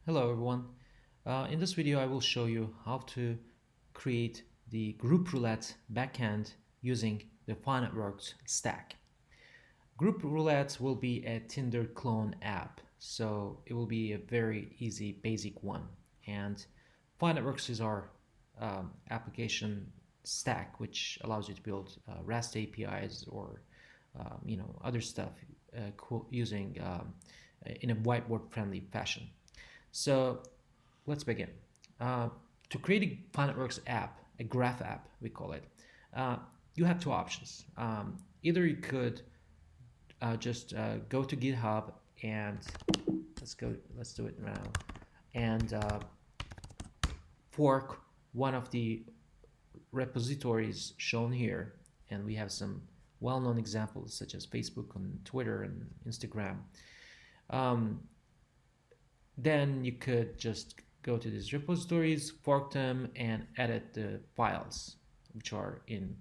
Hello everyone. In this video I will show you how to create the group roulette backend using the Fineworks stack. Group roulette will be a Tinder clone app, so it will be a very easy basic one. And Fineworks is our application stack which allows you to build REST APIs or other stuff using in a whiteboard friendly fashion. So let's begin. Uh, to create a Planetworks app, a graph app, we call it, uh, you have two options. Either you could just go to GitHub and let's do it now, and fork one of the repositories shown here, and we have some well-known examples such as Facebook and Twitter and Instagram. Um, then you could just go to these repositories, fork them, and edit the files, which are in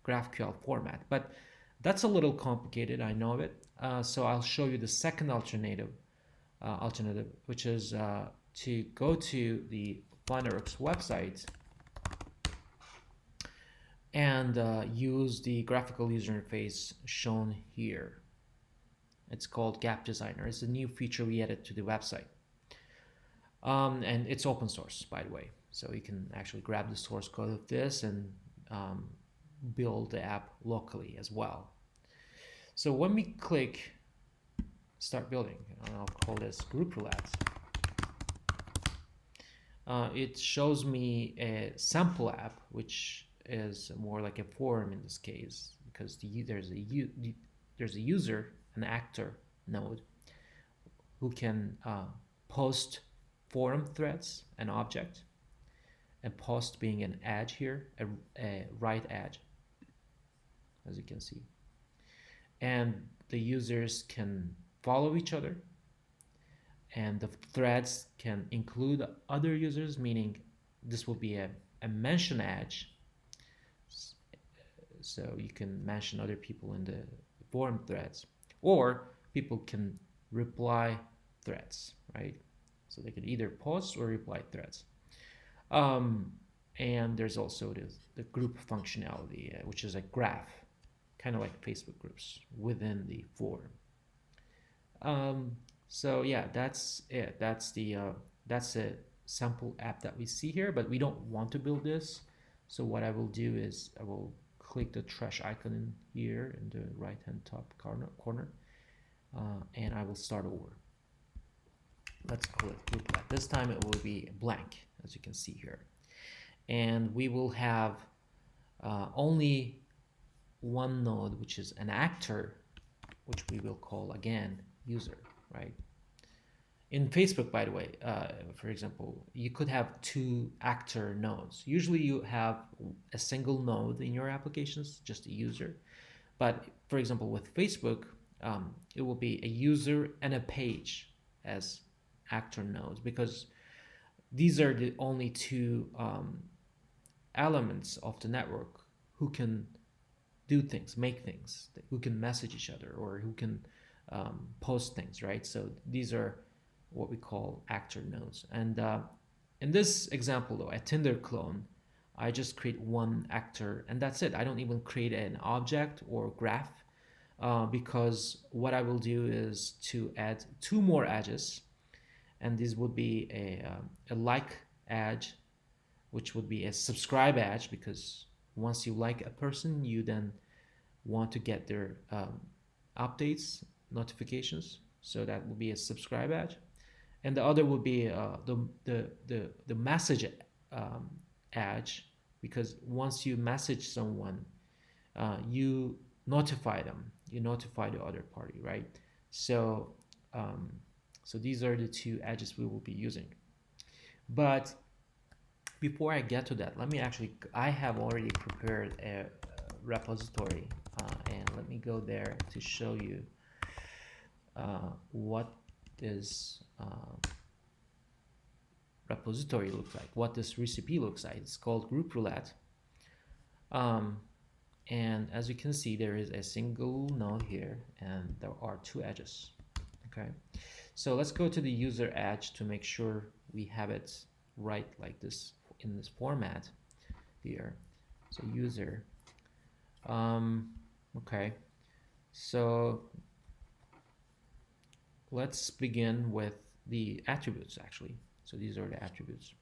GraphQL format. But that's a little complicated, I know it. So I'll show you the second alternative, which is to go to the Fineworks website and use the graphical user interface shown here. It's called Gapp Designer. It's a new feature we added to the website. And it's open source, by the way. So you can actually grab the source code of this and build the app locally as well. So when we click start building, and I'll call this group roulette, it shows me a sample app, which is more like a forum in this case, because there's a user, an actor node, who can post forum threads, an object, and post being an edge here, a right edge, as you can see. And the users can follow each other, and the threads can include other users, meaning this will be a mention edge. So you can mention other people in the forum threads, or people can reply threads, right? So they can either post or reply threads. And there's also the group functionality, which is a graph, kind of like Facebook groups within the forum. So yeah, that's it. That's a sample app that we see here, but we don't want to build this. So what I will do is I will click the trash icon in here in the right hand top corner, and I will start over. Let's call it group lab. This time it will be blank, as you can see here. And we will have only one node, which is an actor, which we will call again user, right? In Facebook, by the way, for example, you could have two actor nodes. Usually you have a single node in your applications, just a user. But for example, with Facebook, it will be a user and a page as actor nodes, because these are the only two elements of the network who can do things, make things, who can message each other, or who can post things, right? So these are what we call actor nodes. And in this example, though, a Tinder clone, I just create one actor, and that's it. I don't even create an object or graph, because what I will do is to add two more edges, and this would be a like edge, which would be a subscribe edge, because once you like a person, you then want to get their updates, notifications. So that will be a subscribe edge, and the other would be the message edge, because once you message someone, you notify them, you notify the other party, right? So so these are the two edges we will be using. But before I get to that, I have already prepared a repository, and let me go there to show you what this repository looks like, what this recipe looks like. It's called group roulette. And as you can see, there is a single node here, and there are two edges. Okay, So let's go to the user edge to make sure we have it right like this in this format here. So user, um, okay. So let's begin with the attributes actually. So these are the attributes.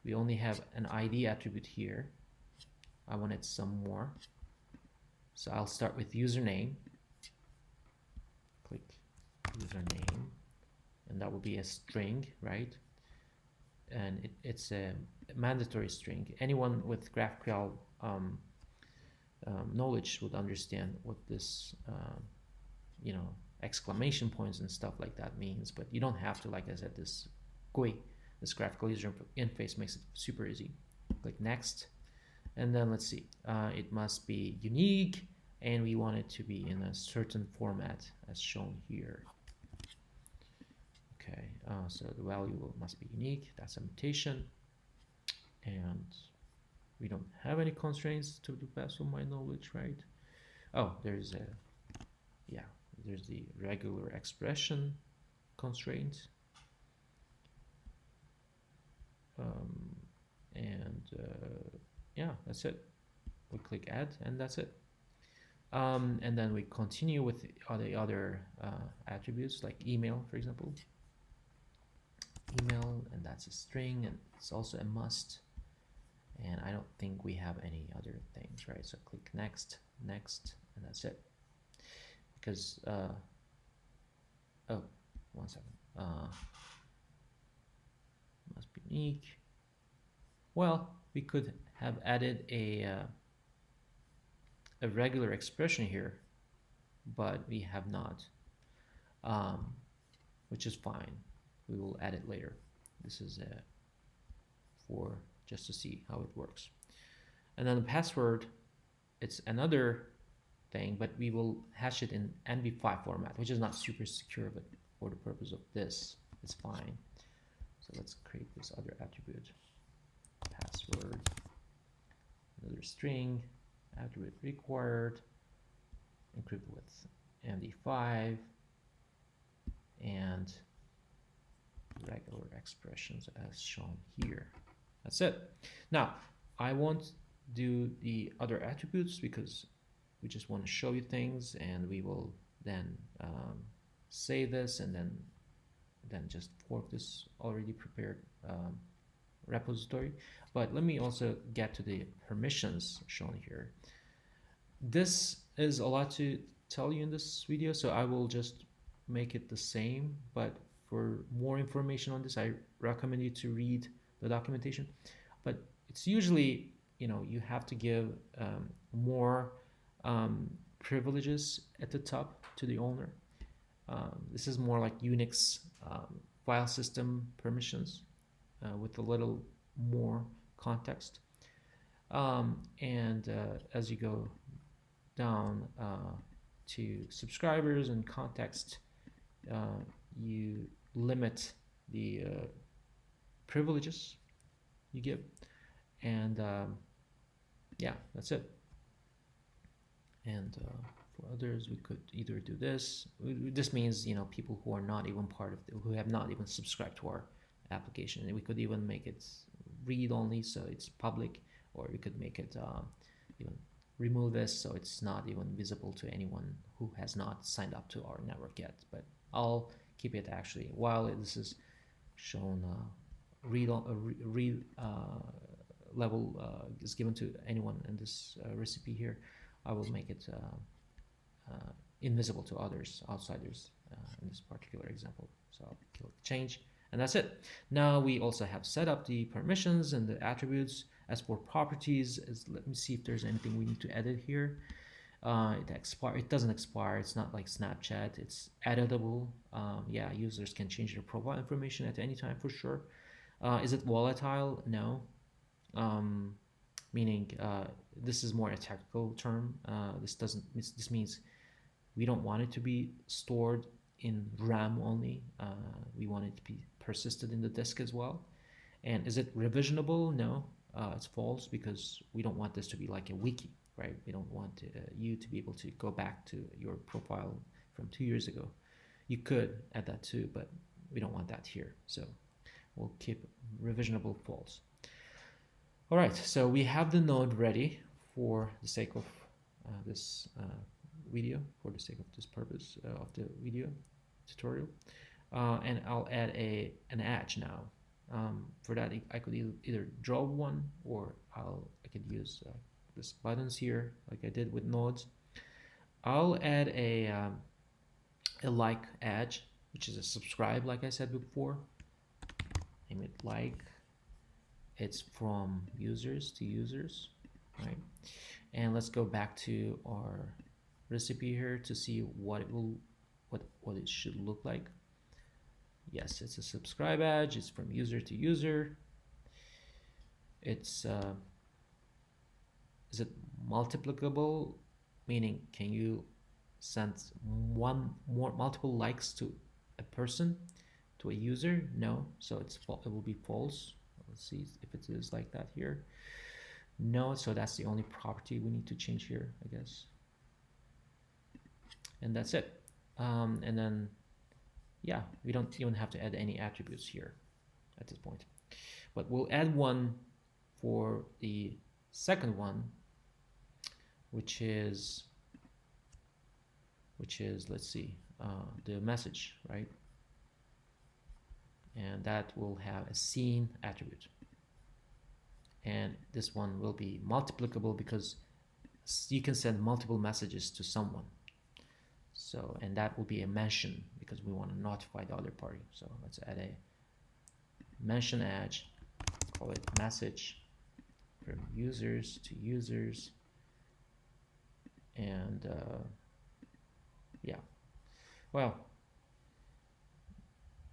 We only have an ID attribute here. I wanted some more. So I'll start with username. Click username, and that will be a string, right? And it's a mandatory string. Anyone with GraphQL knowledge would understand what this, you know, exclamation points and stuff like that means. But you don't have to. Like I said, this GUI, this graphical user interface makes it super easy. Click next, and then let's see. It must be unique, and we want it to be in a certain format as shown here. Okay, so the value must be unique. That's a mutation, and we don't have any constraints to the best of my knowledge, right? Oh, there's a, yeah, there's the regular expression constraint, um, and yeah, that's it. We click add, and that's it. And then we continue with the other attributes like email, for example. Email, and that's a string, and it's also a must. And I don't think we have any other things, right? So click next, next, and that's it. Because oh, 1 second. Must be unique. Well, we could have added a regular expression here, but we have not, which is fine. We will add it later. This is for just to see how it works. And then the password, it's another thing, but we will hash it in NV5 format, which is not super secure, but for the purpose of this, it's fine. So let's create this other attribute, password, another string, attribute required, encrypt with MD5, and regular expressions as shown here. That's it. Now, I won't do the other attributes because we just want to show you things, and we will then save this and then just fork this already prepared repository. But let me also get to the permissions shown here. This is a lot to tell you in this video, so I will just make it the same, but for more information on this, I recommend you to read the documentation. But it's usually, you know, you have to give more privileges at the top to the owner. This is more like Unix file system permissions with a little more context. And as you go down to subscribers and context, you limit the privileges you give, and yeah, that's it. And for others, we could either do this. This means, you know, people who are not even part of who have not even subscribed to our application, and we could even make it read only, so it's public, or we could make it even remove this so it's not even visible to anyone who has not signed up to our network yet. But I'll keep it actually while this is shown. Read level is given to anyone in this recipe here. I will make it invisible to others, outsiders, in this particular example. So I'll click change, and that's it. Now we also have set up the permissions and the attributes. As for properties, let me see if there's anything we need to edit here. It doesn't expire. It's not like Snapchat. It's editable. Yeah, users can change their profile information at any time for sure. Is it volatile? No. Meaning this is more a technical term. This means we don't want it to be stored in RAM only. We want it to be persisted in the disk as well. And is it revisionable? No, it's false, because we don't want this to be like a wiki, right? We don't want you to be able to go back to your profile from 2 years ago You could add that too, but we don't want that here. So we'll keep revisionable false. All right, so we have the node ready for the sake of this video, for the sake of this purpose of the video tutorial. And I'll add an edge now. For that, I could either draw one, or I could use this buttons here, like I did with nodes. I'll add a like edge, which is a subscribe, like I said before. Name it like. It's from users to users, right? And let's go back to our recipe here to see what it should look like. Yes, it's a subscribe edge. It's from user to user. It's is it multiplicable? Meaning, can you send multiple likes to a person, to a user? No, so it will be false. Let's see if it is like that here. No, so that's the only property we need to change here, I guess. And that's it. And then, yeah, we don't even have to add any attributes here at this point. But we'll add one for the second one, which is let's see, the message, right? And that will have a seen attribute. And this one will be multiplicable because you can send multiple messages to someone. So, and that will be a mention because we want to notify the other party. So let's add a mention edge, call it message from users to users. And yeah, well,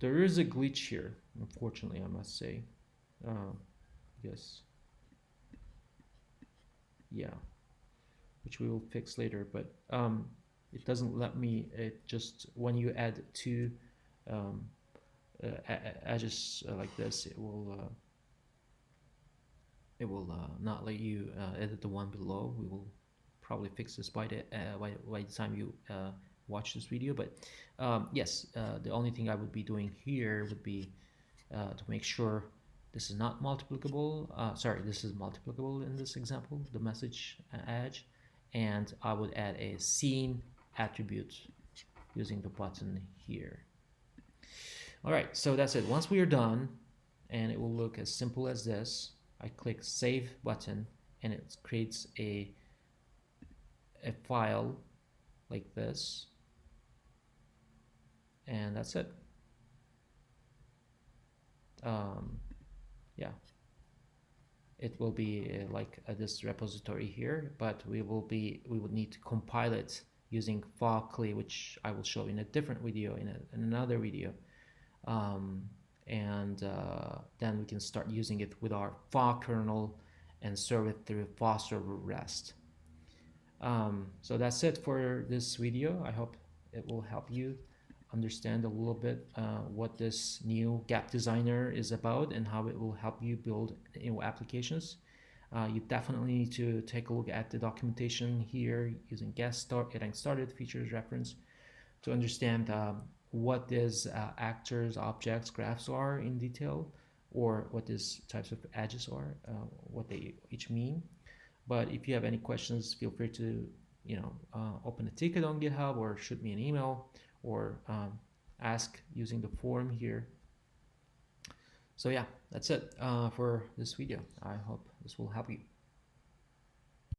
there is a glitch here, unfortunately, I must say. Yes, yeah, which we will fix later, but it doesn't let me, it just, when you add two edges like this, it will not let you edit the one below. We will probably fix this by the time you watch this video, but yes, the only thing I would be doing here would be to make sure this is not multiplicable. Sorry, this is multiplicable in this example, the message edge, and I would add a seen attribute using the button here. All right, so that's it. Once we are done, and it will look as simple as this, I click save button, and it creates a file like this, and that's it. Yeah, it will be like this repository here, but we would need to compile it using focally, which I will show in a different video, in another video, and then we can start using it with our fog kernel and serve it through fog server REST. So that's it for this video. I hope it will help you understand a little bit what this new Gapp designer is about and how it will help you build applications. You definitely need to take a look at the documentation here using getting started features reference to understand what these actors, objects, graphs are in detail, or what these types of edges are, what they each mean. But if you have any questions, feel free to open a ticket on GitHub or shoot me an email, or ask using the form here. So yeah, that's it for this video. I hope this will help you.